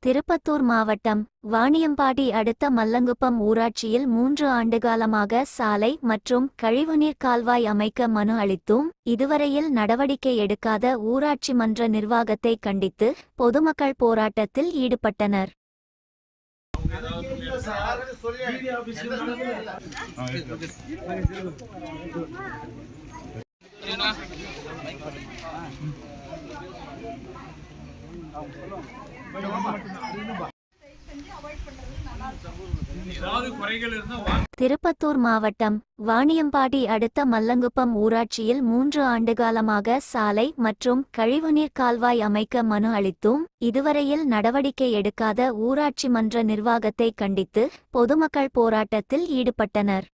திருப்பத்தூர் மாவட்டம் வாணியம்பாடி அடுத்த மல்லங்குப்பம் ஊராட்சியில் 3 ஆண்டுகாலமாக சாலை மற்றும் கழிவுநீர் கால்வாய் அமைக்க மனு அளித்தும் இதுவரையில் நடவடிக்கை எடுக்காத ஊராட்சி மன்ற நிர்வாகத்தை கண்டித்து பொதுமக்கள் போராட்டத்தில் ஈடுபட்டனர். திருப்பத்தூர் மாவட்டம் வாணியம்பாடி அடுத்த மல்லங்குப்பம் ஊராட்சியில் 3 ஆண்டுகாலமாக சாலை மற்றும் கழிவுநீர் கால்வாய் அமைக்க மனு அளித்தும் இதுவரையில் நடவடிக்கை எடுக்காத ஊராட்சி மன்ற நிர்வாகத்தை கண்டித்து பொதுமக்கள் போராட்டத்தில் ஈடுபட்டனர்.